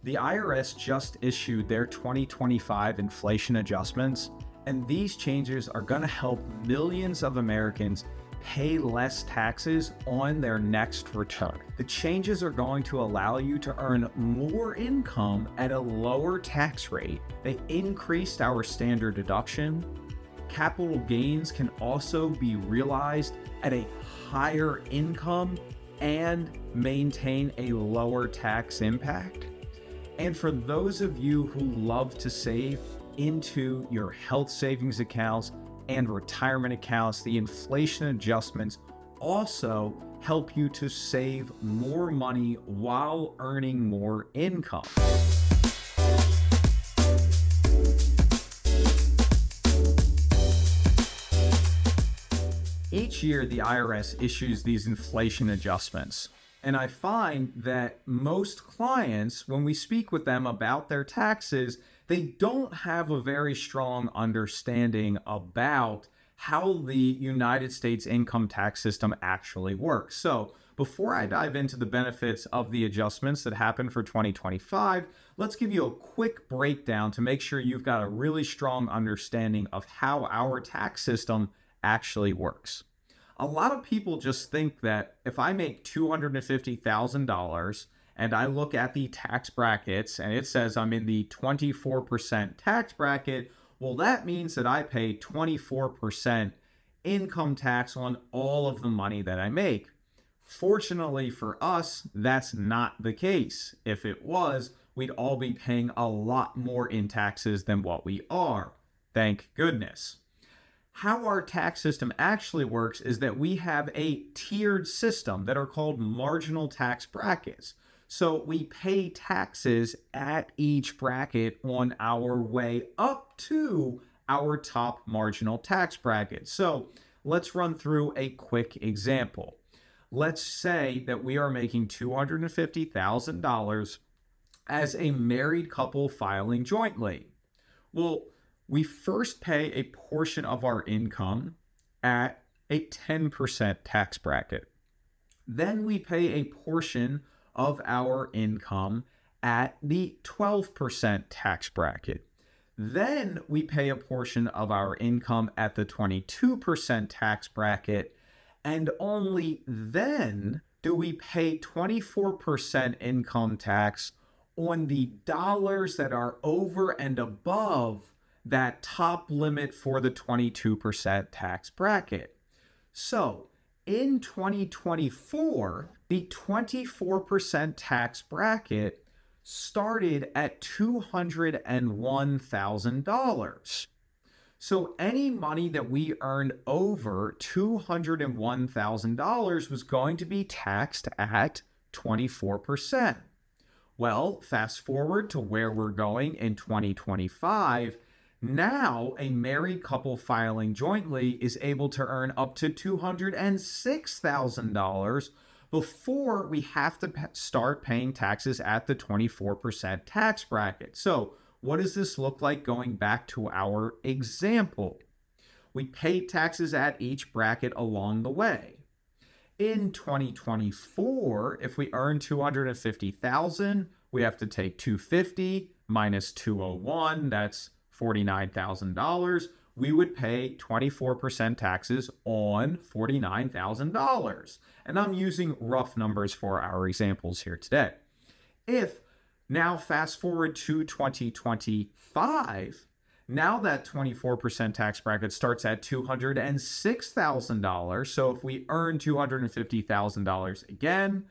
The IRS just issued their 2025 inflation adjustments, and these changes are going to help millions of Americans pay less taxes on their next return. The changes are going to allow you to earn more income at a lower tax rate. They increased our standard deduction. Capital gains can also be realized at a higher income and maintain a lower tax impact. And for those of you who love to save into your health savings accounts and retirement accounts, the inflation adjustments also help you to save more money while earning more income. Each year, the IRS issues these inflation adjustments. And I find that most clients, when we speak with them about their taxes, they don't have a very strong understanding about how the United States income tax system actually works. So before I dive into the benefits of the adjustments that happened for 2025, let's give you a quick breakdown to make sure you've got a really strong understanding of how our tax system actually works. A lot of people just think that if I make $250,000 and I look at the tax brackets and it says I'm in the 24% tax bracket, well, that means that I pay 24% income tax on all of the money that I make. Fortunately for us, that's not the case. If it was, we'd all be paying a lot more in taxes than what we are. Thank goodness. How our tax system actually works is that we have a tiered system that are called marginal tax brackets. So we pay taxes at each bracket on our way up to our top marginal tax bracket. So let's run through a quick example. Let's say that we are making $250,000 as a married couple filing jointly. Well, we first pay a portion of our income at a 10% tax bracket. Then we pay a portion of our income at the 12% tax bracket. Then we pay a portion of our income at the 22% tax bracket. And only then do we pay 24% income tax on the dollars that are over and above that top limit for the 22% tax bracket. So in 2024, the 24% tax bracket started at $201,000. So any money that we earned over $201,000 was going to be taxed at 24%. Well, fast forward to where we're going in 2025. Now, a married couple filing jointly is able to earn up to $206,000 before we have to start paying taxes at the 24% tax bracket. So, what does this look like going back to our example? We pay taxes at each bracket along the way. In 2024, if we earn $250,000, we have to take $250 minus $201, that's $49,000, we would pay 24% taxes on $49,000. And I'm using rough numbers for our examples here today. If now fast forward to 2025, now that 24% tax bracket starts at $206,000. So if we earn $250,000 again,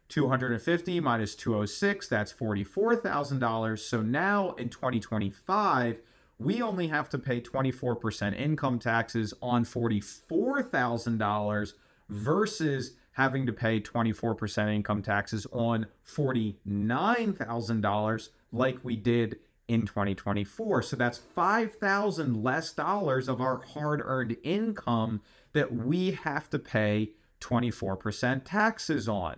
250 minus 206, that's $44,000. So now in 2025, we only have to pay 24% income taxes on $44,000 versus having to pay 24% income taxes on $49,000 like we did in 2024. So that's $5,000 less dollars of our hard-earned income that we have to pay 24% taxes on.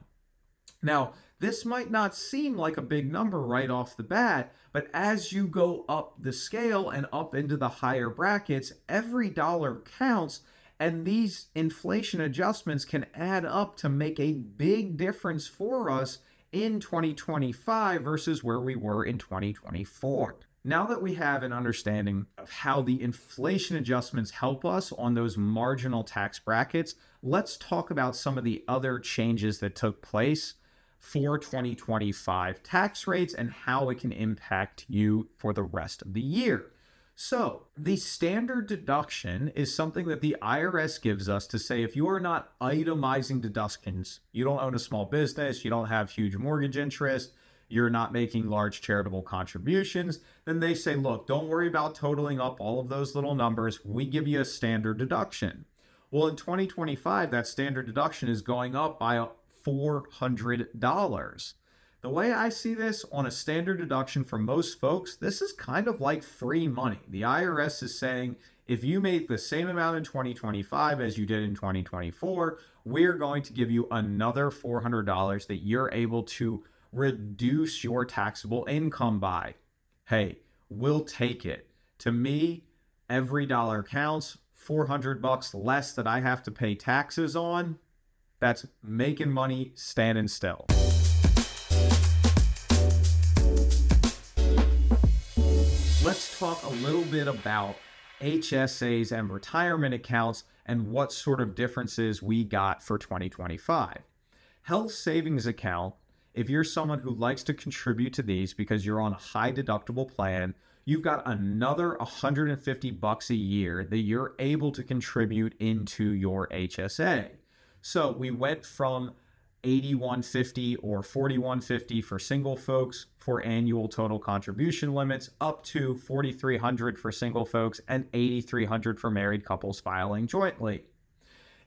Now, this might not seem like a big number right off the bat, but as you go up the scale and up into the higher brackets, every dollar counts, and these inflation adjustments can add up to make a big difference for us in 2025 versus where we were in 2024. Now that we have an understanding of how the inflation adjustments help us on those marginal tax brackets, let's talk about some of the other changes that took place for 2025 tax rates and how it can impact you for the rest of the year. So the standard deduction is something that the IRS gives us to say if you are not itemizing deductions, you don't own a small business, you don't have huge mortgage interest, you're not making large charitable contributions, then they say, look, don't worry about totaling up all of those little numbers. We give you a standard deduction. Well, in 2025, that standard deduction is going up by $400. The way I see this on a standard deduction for most folks, this is kind of like free money. The IRS is saying, if you make the same amount in 2025 as you did in 2024, we're going to give you another $400 that you're able to reduce your taxable income by. Hey, we'll take it. To me, every dollar counts. $400 less that I have to pay taxes on. That's making money standing still. Let's talk a little bit about HSAs and retirement accounts and what sort of differences we got for 2025. Health savings account, if you're someone who likes to contribute to these because you're on a high deductible plan, you've got another $150 a year that you're able to contribute into your HSA. So we went from $81.50 or $41.50 for single folks for annual total contribution limits up to $4,300 for single folks and $8,300 for married couples filing jointly.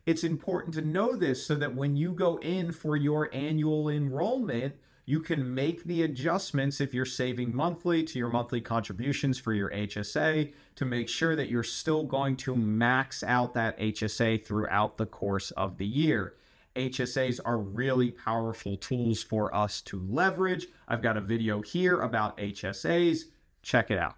It's important to know this so that when you go in for your annual enrollment, you can make the adjustments if you're saving monthly to your monthly contributions for your HSA to make sure that you're still going to max out that HSA throughout the course of the year. HSAs are really powerful tools for us to leverage. I've got a video here about HSAs. Check it out.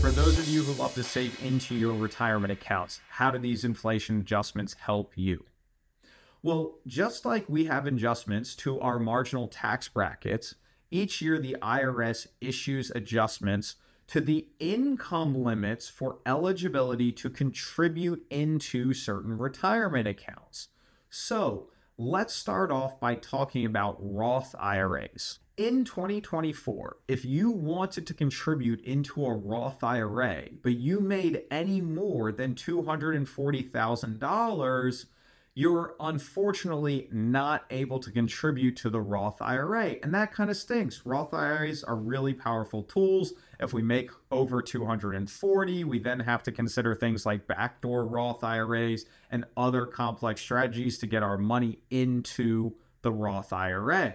For those of you who love to save into your retirement accounts, how do these inflation adjustments help you? Well, just like we have adjustments to our marginal tax brackets, each year the IRS issues adjustments to the income limits for eligibility to contribute into certain retirement accounts. So let's start off by talking about Roth IRAs. In 2024, if you wanted to contribute into a Roth IRA, but you made any more than $240,000, you're unfortunately not able to contribute to the Roth IRA. And that kind of stinks. Roth IRAs are really powerful tools. If we make over 240, we then have to consider things like backdoor Roth IRAs and other complex strategies to get our money into the Roth IRA.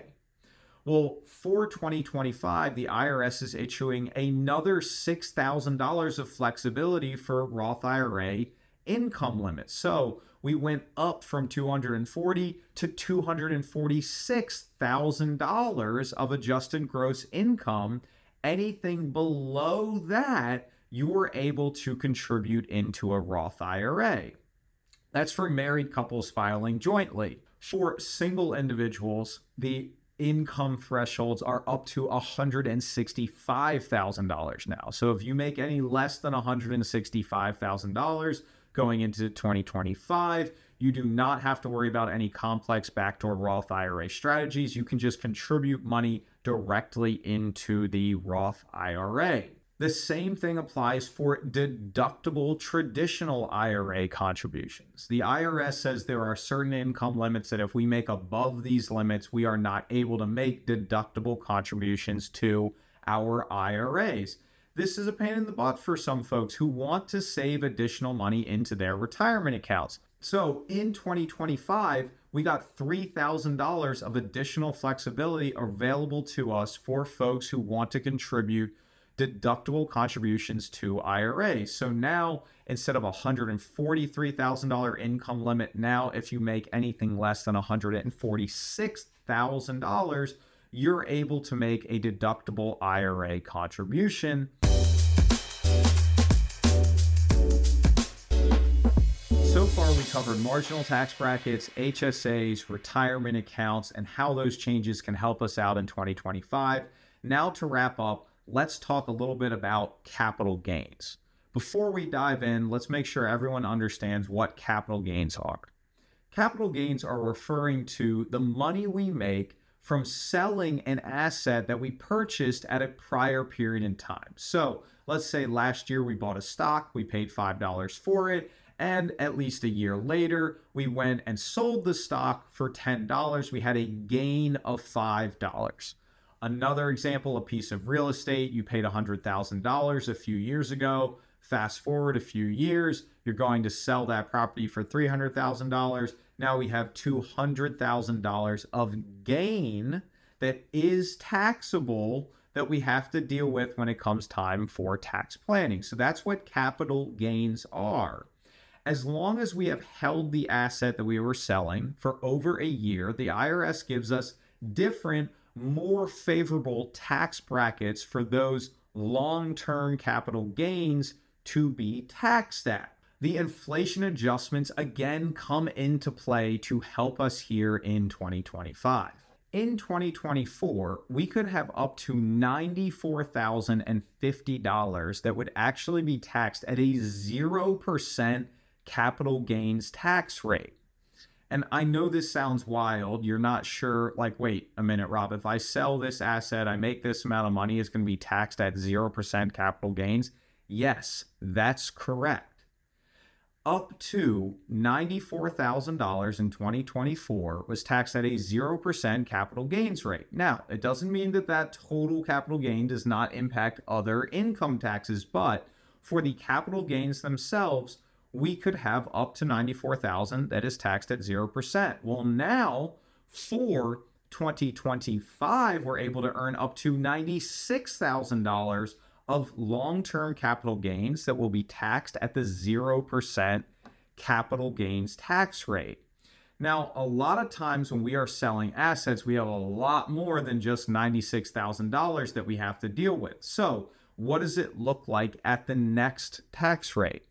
Well, for 2025, the IRS is issuing another $6,000 of flexibility for Roth IRA income limits. So we went up from $240,000 to $246,000 of adjusted gross income. Anything below that, you were able to contribute into a Roth IRA. That's for married couples filing jointly. For single individuals, the income thresholds are up to $165,000 now. So if you make any less than $165,000 going into 2025, you do not have to worry about any complex backdoor Roth IRA strategies. You can just contribute money directly into the Roth IRA. The same thing applies for deductible traditional IRA contributions. The IRS says there are certain income limits that if we make above these limits, we are not able to make deductible contributions to our IRAs. This is a pain in the butt for some folks who want to save additional money into their retirement accounts. So in 2025, we got $3,000 of additional flexibility available to us for folks who want to contribute deductible contributions to IRAs. So now, instead of a $143,000 income limit, now if you make anything less than $146,000, you're able to make a deductible IRA contribution. So far, we covered marginal tax brackets, HSAs, retirement accounts, and how those changes can help us out in 2025. Now to wrap up, let's talk a little bit about capital gains. Before we dive in, let's make sure everyone understands what capital gains are. Capital gains are referring to the money we make from selling an asset that we purchased at a prior period in time. So let's say last year we bought a stock, we paid $5 for it, and at least a year later, we went and sold the stock for $10. We had a gain of $5. Another example, a piece of real estate, you paid $100,000 a few years ago. Fast forward a few years, you're going to sell that property for $300,000. Now we have $200,000 of gain that is taxable that we have to deal with when it comes time for tax planning. So that's what capital gains are. As long as we have held the asset that we were selling for over a year, the IRS gives us different, more favorable tax brackets for those long-term capital gains to be taxed at. The inflation adjustments again come into play to help us here in 2025. In 2024, we could have up to $94,050 that would actually be taxed at a 0% capital gains tax rate. And I know this sounds wild. You're not sure, like, wait a minute, Rob, if I sell this asset, I make this amount of money, it's going to be taxed at 0% capital gains. Yes, that's correct. Up to $94,000 in 2024 was taxed at a 0% capital gains rate. Now, it doesn't mean that that total capital gain does not impact other income taxes, but for the capital gains themselves, we could have up to $94,000 that is taxed at 0%. Well, now for 2025, we're able to earn up to $96,000 of long-term capital gains that will be taxed at the 0% capital gains tax rate. Now, a lot of times when we are selling assets, we have a lot more than just $96,000 that we have to deal with. So what does it look like at the next tax rate?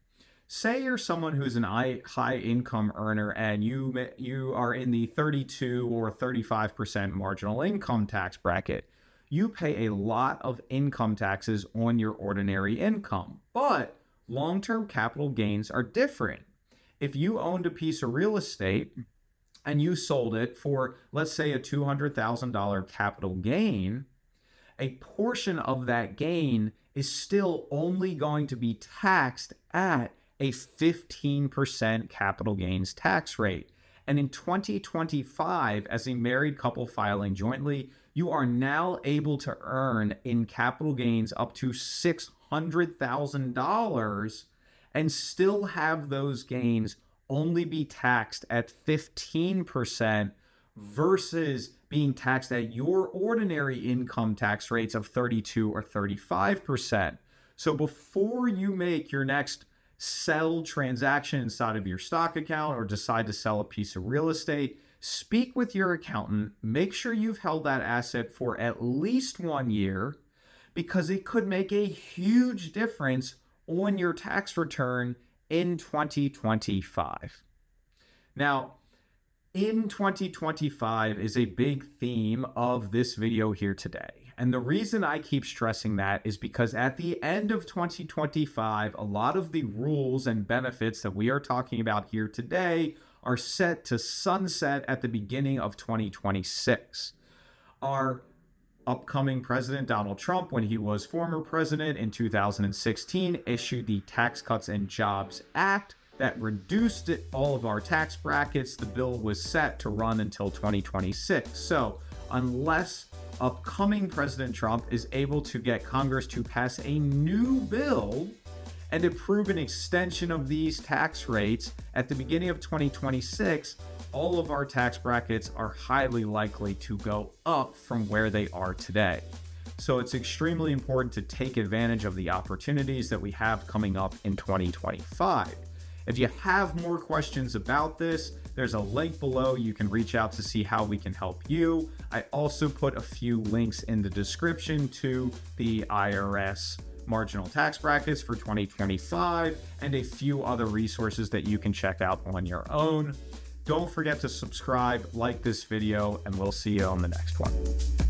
Say you're someone who's an high income earner and you are in the 32 or 35% marginal income tax bracket. You pay a lot of income taxes on your ordinary income, but long-term capital gains are different. If you owned a piece of real estate and you sold it for, let's say, a $200,000 capital gain, a portion of that gain is still only going to be taxed at a 15% capital gains tax rate. And in 2025, as a married couple filing jointly, you are now able to earn in capital gains up to $600,000 and still have those gains only be taxed at 15% versus being taxed at your ordinary income tax rates of 32 or 35%. So before you make your next sell transaction inside of your stock account or decide to sell a piece of real estate, speak with your accountant, make sure you've held that asset for at least 1 year, because it could make a huge difference on your tax return in 2025. Now, in 2025 is a big theme of this video here today. And the reason I keep stressing that is because at the end of 2025, a lot of the rules and benefits that we are talking about here today are set to sunset at the beginning of 2026. Our upcoming president, Donald Trump, when he was former president in 2016, issued the Tax Cuts and Jobs Act that reduced all of our tax brackets. The bill was set to run until 2026. So unless upcoming President Trump is able to get Congress to pass a new bill and approve an extension of these tax rates at the beginning of 2026, all of our tax brackets are highly likely to go up from where they are today. So it's extremely important to take advantage of the opportunities that we have coming up in 2025. If you have more questions about this, there's a link below. You can reach out to see how we can help you. I also put a few links in the description to the IRS marginal tax brackets for 2025, and a few other resources that you can check out on your own. Don't forget to subscribe, like this video, and we'll see you on the next one.